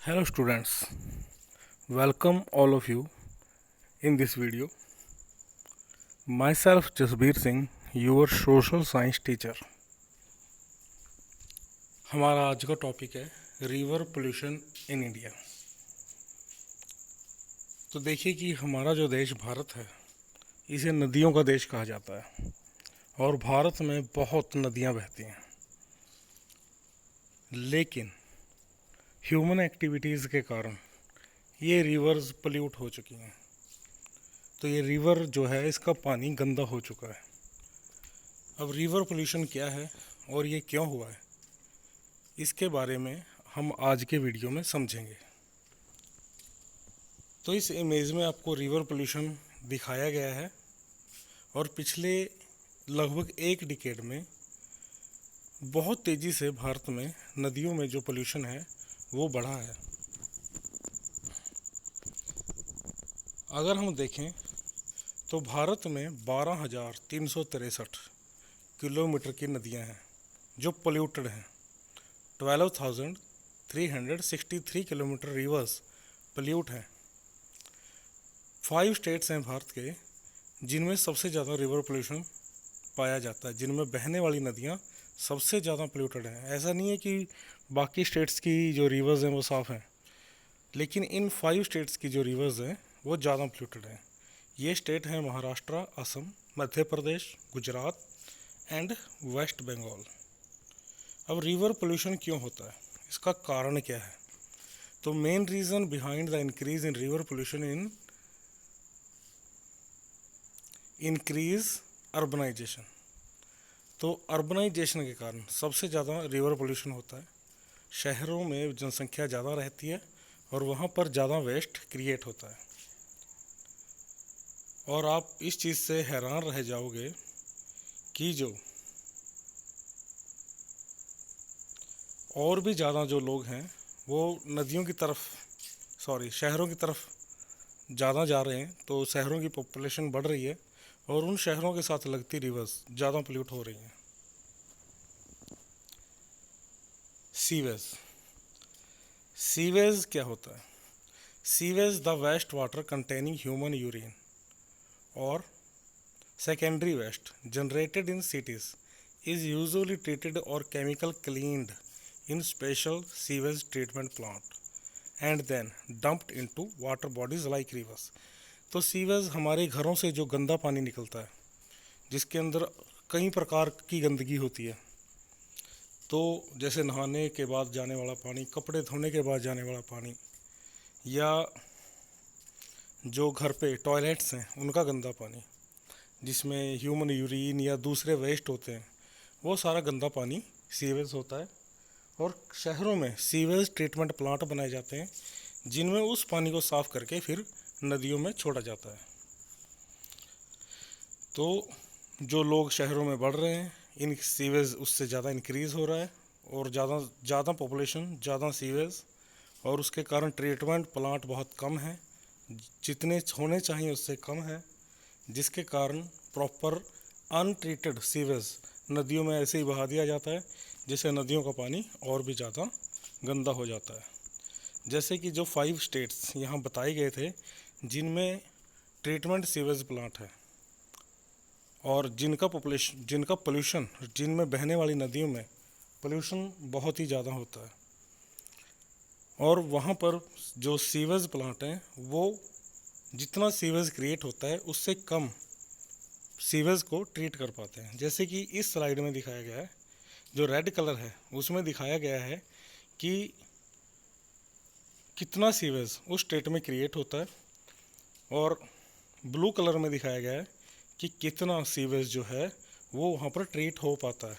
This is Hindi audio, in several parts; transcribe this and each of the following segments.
Hello students, welcome all of you in this video. Myself Jasbir Singh, your social science teacher. हमारा आज का टॉपिक है रिवर पोल्यूशन इन इंडिया। तो देखिए कि हमारा जो देश भारत है इसे नदियों का देश कहा जाता है और भारत में बहुत नदियां बहती हैं, लेकिन ह्यूमन एक्टिविटीज़ के कारण ये रिवर्स पोल्यूट हो चुकी हैं। तो ये रिवर जो है इसका पानी गंदा हो चुका है। अब रिवर पोल्यूशन क्या है और ये क्यों हुआ है, इसके बारे में हम आज के वीडियो में समझेंगे। तो इस इमेज में आपको रिवर पोल्यूशन दिखाया गया है और पिछले लगभग एक डिकेड में बहुत तेज़ी से भारत में नदियों में जो पोल्यूशन है वो बढ़ा है। अगर हम देखें तो भारत में 12,363 किलोमीटर की नदियां हैं जो पोल्यूटेड हैं। 12,363 किलोमीटर रिवर्स पोल्यूट हैं। 5 स्टेट्स हैं भारत के जिनमें सबसे ज़्यादा रिवर पोल्यूशन पाया जाता है, जिनमें बहने वाली नदियाँ सबसे ज़्यादा पोल्यूटेड हैं। ऐसा नहीं है कि बाकी स्टेट्स की जो रिवर्स हैं वो साफ़ हैं, लेकिन इन 5 स्टेट्स की जो रिवर्स हैं वो ज़्यादा पोल्यूटेड हैं। ये स्टेट हैं महाराष्ट्र, असम, मध्य प्रदेश, गुजरात एंड वेस्ट बंगाल। अब रिवर पोल्यूशन क्यों होता है, इसका कारण क्या है? तो main reason behind the increase in river pollution increase urbanization. तो अर्बनाइजेशन के कारण सबसे ज़्यादा रिवर पोल्यूशन होता है। शहरों में जनसंख्या ज़्यादा रहती है और वहाँ पर ज़्यादा वेस्ट क्रिएट होता है। और आप इस चीज़ से हैरान रह जाओगे कि जो और भी ज़्यादा जो लोग हैं वो नदियों की तरफ शहरों की तरफ ज़्यादा जा रहे हैं। तो शहरों की पॉपुलेशन बढ़ रही है और उन शहरों के साथ लगती रिवर्स ज़्यादा पोल्यूट हो रही हैं। सीवेज क्या होता है? Sewage the waste water containing human urine और secondary waste generated in cities is usually treated or chemical cleaned in special sewage treatment plant and then dumped into water bodies like rivers। तो सीवेज हमारे घरों से जो गंदा पानी निकलता है, जिसके अंदर कई प्रकार की गंदगी होती है, तो जैसे नहाने के बाद जाने वाला पानी, कपड़े धोने के बाद जाने वाला पानी, या जो घर पे टॉयलेट्स हैं उनका गंदा पानी जिसमें ह्यूमन यूरिन या दूसरे वेस्ट होते हैं, वो सारा गंदा पानी सीवेज होता है। और शहरों में सीवेज ट्रीटमेंट प्लांट बनाए जाते हैं जिनमें उस पानी को साफ़ करके फिर नदियों में छोड़ा जाता है। तो जो लोग शहरों में बढ़ रहे हैं, इन सीवेज उससे ज़्यादा इंक्रीज़ हो रहा है और ज़्यादा पॉपुलेशन, ज़्यादा सीवेज, और उसके कारण ट्रीटमेंट प्लांट बहुत कम है, जितने होने चाहिए उससे कम है, जिसके कारण प्रॉपर अनट्रीटेड सीवेज नदियों में ऐसे ही बहा दिया जाता है जिससे नदियों का पानी और भी ज़्यादा गंदा हो जाता है। जैसे कि जो 5 स्टेट्स यहाँ बताए गए थे जिनमें ट्रीटमेंट सीवेज प्लांट है और जिनका पोल्यूशन, जिनमें बहने वाली नदियों में पोल्यूशन बहुत ही ज़्यादा होता है, और वहाँ पर जो सीवेज प्लांट हैं वो जितना सीवेज क्रिएट होता है उससे कम सीवेज को ट्रीट कर पाते हैं। जैसे कि इस स्लाइड में दिखाया गया है, जो रेड कलर है उसमें दिखाया गया है कि कितना सीवेज उस स्टेट में क्रिएट होता है, और ब्लू कलर में दिखाया गया है कि कितना सीवेज जो है वो वहाँ पर ट्रीट हो पाता है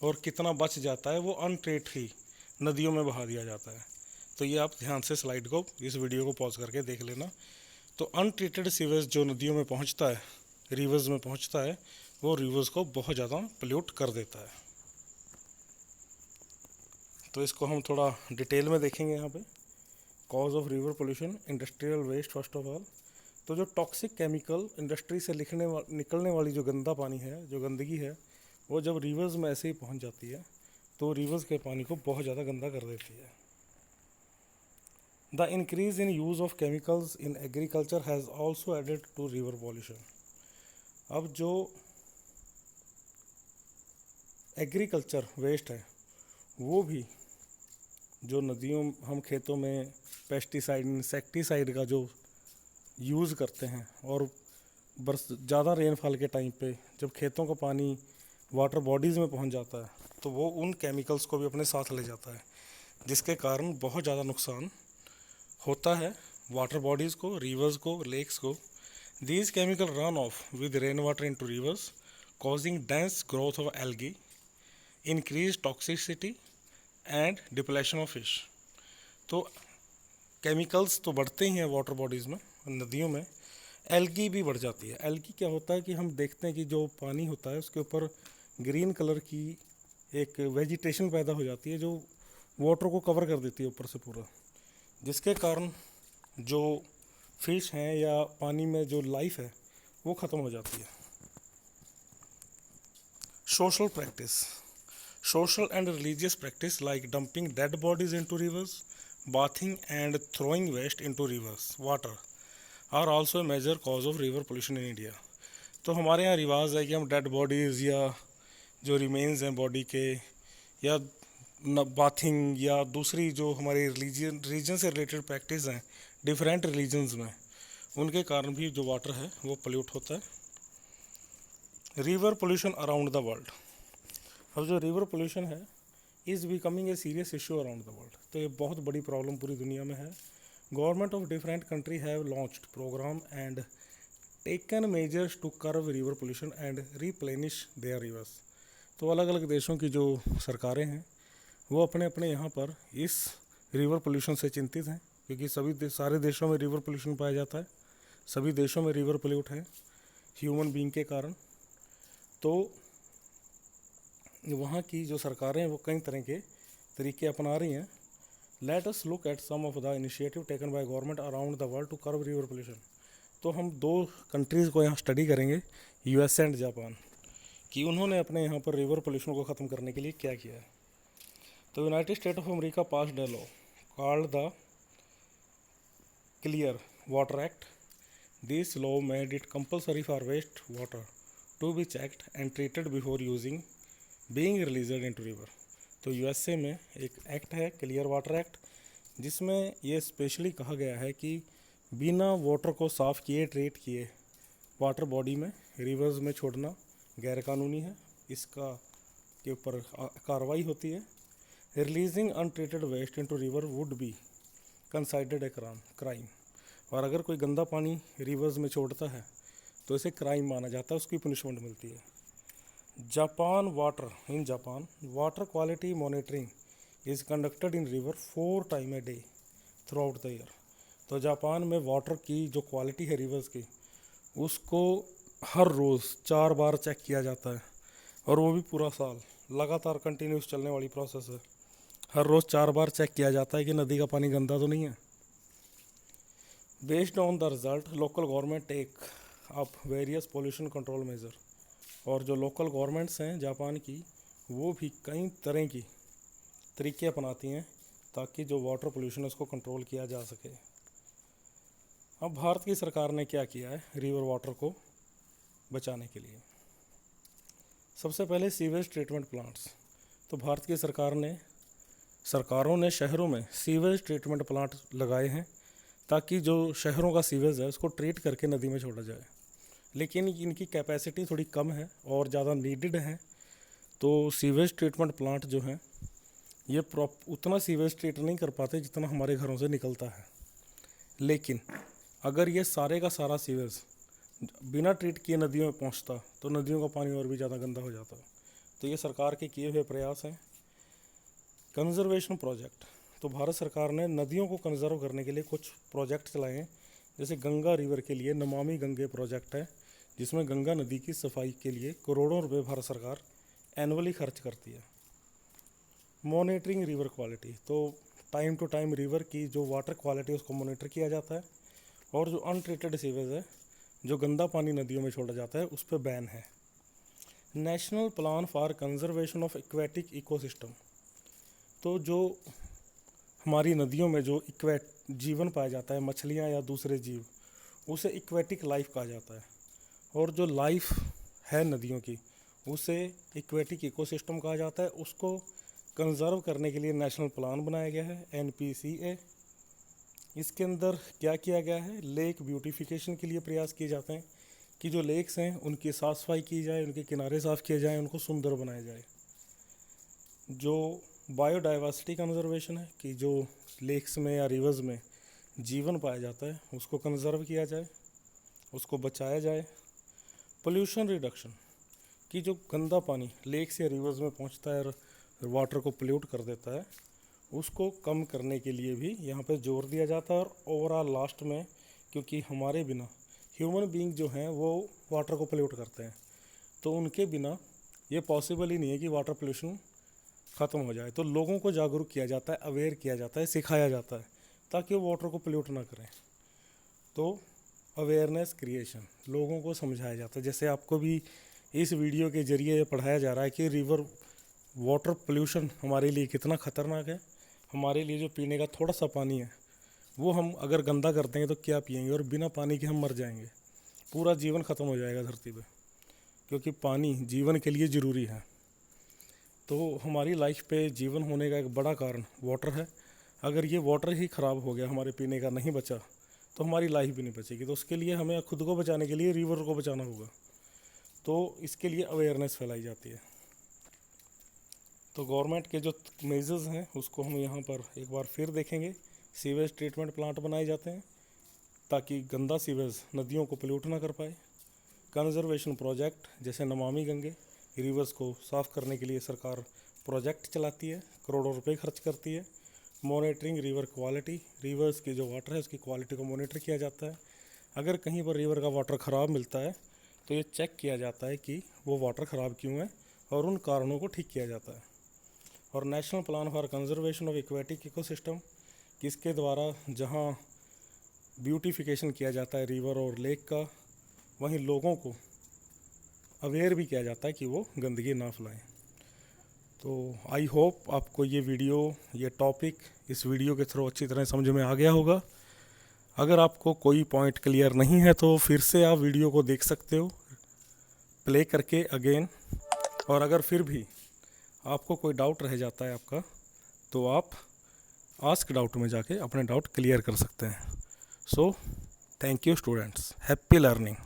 और कितना बच जाता है, वो अनट्रीट ही नदियों में बहा दिया जाता है। तो ये आप ध्यान से स्लाइड को, इस वीडियो को पॉज करके देख लेना। तो अनट्रीटेड सीवेज जो नदियों में पहुंचता है, रिवर्स में पहुंचता है, वो रिवर्स को बहुत ज़्यादा पोल्यूट कर देता है। तो इसको हम थोड़ा डिटेल में देखेंगे यहाँ पे। Cause of river pollution, industrial waste first of all. तो जो टॉक्सिक केमिकल इंडस्ट्री से निकलने वाली जो गंदा पानी है, जो गंदगी है, वो जब रिवर्स में ऐसे ही पहुँच जाती है तो रिवर्स के पानी को बहुत ज़्यादा गंदा कर देती है। The increase in use of chemicals in agriculture has also added to river pollution. अब जो एग्रीकल्चर वेस्ट है वो भी, जो नदियों, हम खेतों में पेस्टिसाइड इंसेक्टिसाइड का जो यूज़ करते हैं, और बरस ज़्यादा रेनफॉल के टाइम पे जब खेतों का पानी वाटर बॉडीज़ में पहुंच जाता है तो वो उन केमिकल्स को भी अपने साथ ले जाता है, जिसके कारण बहुत ज़्यादा नुकसान होता है वाटर बॉडीज़ को, रिवर्स को, लेक्स को। These chemical run off with rain water into rivers causing dense growth of algae, increase toxicity and depletion of fish. तो केमिकल्स तो बढ़ते ही हैं वाटर बॉडीज़ में, नदियों में। एल्गी भी बढ़ जाती है। एल्गी क्या होता है कि हम देखते हैं कि जो पानी होता है उसके ऊपर ग्रीन कलर की एक वेजिटेशन पैदा हो जाती है जो वाटर को कवर कर देती है ऊपर से पूरा, जिसके कारण जो फिश हैं या पानी में जो लाइफ है वो ख़त्म हो जाती है। Social practice, social and religious practice like dumping dead bodies into rivers, bathing and throwing waste into rivers water are also a major cause of river pollution in India। तो हमारे यहाँ रिवाज है कि हम डेड बॉडीज़ या जो रिमेन्स हैं बॉडी के, या बाथिंग या दूसरी जो हमारी रीजन से रिलेटेड प्रैक्टिस हैं डिफरेंट रिलीजन्स में, उनके कारण भी जो वाटर है वो पोल्यूट होता है। River pollution around the world. अब जो रिवर पोल्यूशन है is becoming a serious issue around the world. तो ये बहुत बड़ी प्रॉब्लम पूरी दुनिया में है। Government of different country have launched program and taken measures to curb river pollution and replenish their rivers. तो अलग अलग देशों की जो सरकारें हैं वो अपने अपने यहाँ पर इस रिवर पोल्यूशन से चिंतित हैं, क्योंकि सारे देशों में रिवर पोल्यूशन पाया जाता है, सभी देशों में रिवर पोल्यूट है ह्यूमन बीइंग के कारण। तो वहाँ की जो सरकारें हैं वो कई तरह के तरीके अपना रही हैं। Let us look at some of the initiative taken by government around the world to curb river pollution. तो हम दो कंट्रीज़ को यहाँ स्टडी करेंगे, यूएसए एंड जापान, कि उन्होंने अपने यहाँ पर रिवर पोल्यूशन को ख़त्म करने के लिए क्या किया है। तो United State of America passed a law called the Clear Water Act. This law made it compulsory for waste water to be checked and treated before using being released into river. तो यूएसए में एक एक्ट है क्लियर वाटर एक्ट, जिसमें ये स्पेशली कहा गया है कि बिना वाटर को साफ़ किए, ट्रीट किए वाटर बॉडी में, रिवर्स में छोड़ना गैरकानूनी है, इसका के ऊपर कार्रवाई होती है। Releasing untreated waste into river would be considered a crime. और अगर कोई गंदा पानी रिवर्स में छोड़ता है तो इसे क्राइम माना जाता है, उसकी पनिशमेंट मिलती है। Japan water, in Japan water quality monitoring is conducted in river 4 time a day through out the year. तो जापान में वाटर की जो क्वालिटी है रिवर्स की, उसको हर रोज़ 4 बार चेक किया जाता है, और वो भी पूरा साल लगातार कंटिन्यूस चलने वाली प्रोसेस है। हर रोज़ 4 बार चेक किया जाता है कि नदी का पानी गंदा तो नहीं है। Based on the result local government take up various pollution control measure. और जो लोकल गवर्नमेंट्स हैं जापान की, वो भी कई तरह की तरीके अपनाती हैं ताकि जो वाटर पोल्यूशन है उसको कंट्रोल किया जा सके। अब भारत की सरकार ने क्या किया है रिवर वाटर को बचाने के लिए। सबसे पहले सीवेज ट्रीटमेंट प्लांट्स। तो भारत की सरकारों ने शहरों में सीवेज ट्रीटमेंट प्लांट लगाए हैं ताकि जो शहरों का सीवेज है उसको ट्रीट करके नदी में छोड़ा जाए। लेकिन इनकी कैपेसिटी थोड़ी कम है और ज़्यादा नीडेड है। तो सीवेज ट्रीटमेंट प्लांट जो हैं ये उतना सीवेज ट्रीट नहीं कर पाते जितना हमारे घरों से निकलता है। लेकिन अगर ये सारे का सारा सीवेज बिना ट्रीट किए नदियों में पहुंचता तो नदियों का पानी और भी ज़्यादा गंदा हो जाता। तो ये सरकार के किए हुए प्रयास हैं। Conservation project. तो भारत सरकार ने नदियों को कंजर्व करने के लिए कुछ प्रोजेक्ट चलाए हैं। जैसे गंगा रिवर के लिए नमामि गंगे प्रोजेक्ट है, जिसमें गंगा नदी की सफाई के लिए करोड़ों रुपए भारत सरकार एनुअली खर्च करती है। Monitoring river quality. तो टाइम टू टाइम रिवर की जो वाटर क्वालिटी है उसको मॉनिटर किया जाता है, और जो अनट्रीटेड सीवेज है, जो गंदा पानी नदियों में छोड़ा जाता है, उस पर बैन है। National plan for conservation of aquatic ecosystem. तो जो हमारी नदियों में जो जीवन पाया जाता है, मछलियाँ या दूसरे जीव, उसे इक्वेटिक लाइफ कहा जाता है। और जो लाइफ है नदियों की, उसे इक्वेटिक इकोसिस्टम कहा जाता है। उसको कंजर्व करने के लिए नेशनल प्लान बनाया गया है, NPCA। इसके अंदर क्या किया गया है, लेक ब्यूटिफिकेशन के लिए प्रयास किए जाते हैं कि जो लेक्स हैं उनकी साफ़ सफाई की जाए, उनके किनारे साफ़ किए जाएँ, उनको सुंदर बनाया जाए। जो बायोडाइवर्सिटी कंजर्वेशन है कि जो लेक्स में या रिवर्स में जीवन पाया जाता है उसको कंजर्व किया जाए, उसको बचाया जाए। पोल्यूशन रिडक्शन कि जो गंदा पानी लेक्स या रिवर्स में पहुंचता है और वाटर को पोल्यूट कर देता है, उसको कम करने के लिए भी यहाँ पे जोर दिया जाता है। और ओवरऑल लास्ट में, क्योंकि हमारे बिना ह्यूमन बीइंग जो हैं वो वाटर को पोल्यूट करते हैं, तो उनके बिना ये पॉसिबल ही नहीं है कि वाटर पोल्यूशन ख़त्म हो जाए। तो लोगों को जागरूक किया जाता है, अवेयर किया जाता है, सिखाया जाता है ताकि वो वाटर को पोल्यूट ना करें। तो अवेयरनेस क्रिएशन, लोगों को समझाया जाता है। जैसे आपको भी इस वीडियो के ज़रिए ये पढ़ाया जा रहा है कि रिवर वाटर पोल्यूशन हमारे लिए कितना ख़तरनाक है। हमारे लिए जो पीने का थोड़ा सा पानी है वो हम अगर गंदा कर देंगे तो क्या पिएंगे, और बिना पानी के हम मर जाएंगे, पूरा जीवन ख़त्म हो जाएगा धरती पे, क्योंकि पानी जीवन के लिए ज़रूरी है। तो हमारी लाइफ पे जीवन होने का एक बड़ा कारण वाटर है। अगर ये वाटर ही ख़राब हो गया, हमारे पीने का नहीं बचा, तो हमारी लाइफ भी नहीं बचेगी। तो उसके लिए हमें खुद को बचाने के लिए रिवर को बचाना होगा। तो इसके लिए अवेयरनेस फैलाई जाती है। तो गवर्नमेंट के जो मेजर्स हैं उसको हम यहाँ पर एक बार फिर देखेंगे। सीवेज ट्रीटमेंट प्लांट बनाए जाते हैं ताकि गंदा सीवेज नदियों को पोल्यूट ना कर पाए। कंजर्वेशन प्रोजेक्ट जैसे नमामि गंगे, रिवर्स को साफ़ करने के लिए सरकार प्रोजेक्ट चलाती है, करोड़ों रुपए खर्च करती है। मॉनिटरिंग रिवर क्वालिटी, रिवर्स की जो वाटर है उसकी क्वालिटी को मॉनिटर किया जाता है। अगर कहीं पर रिवर का वाटर ख़राब मिलता है तो ये चेक किया जाता है कि वो वाटर ख़राब क्यों है और उन कारणों को ठीक किया जाता है। और national plan for conservation of aquatic ecosystem, किसके द्वारा जहाँ ब्यूटिफिकेशन किया जाता है रिवर और लेक का, वहीं लोगों को अवेयर भी किया जाता है कि वो गंदगी ना फैलाएं। तो आई होप आपको ये वीडियो, ये टॉपिक इस वीडियो के थ्रू अच्छी तरह समझ में आ गया होगा। अगर आपको कोई पॉइंट क्लियर नहीं है तो फिर से आप वीडियो को देख सकते हो प्ले करके अगेन। और अगर फिर भी आपको कोई डाउट रह जाता है आपका, तो आप आस्क डाउट में जाके अपने डाउट क्लियर कर सकते हैं। So thank you students, happy learning.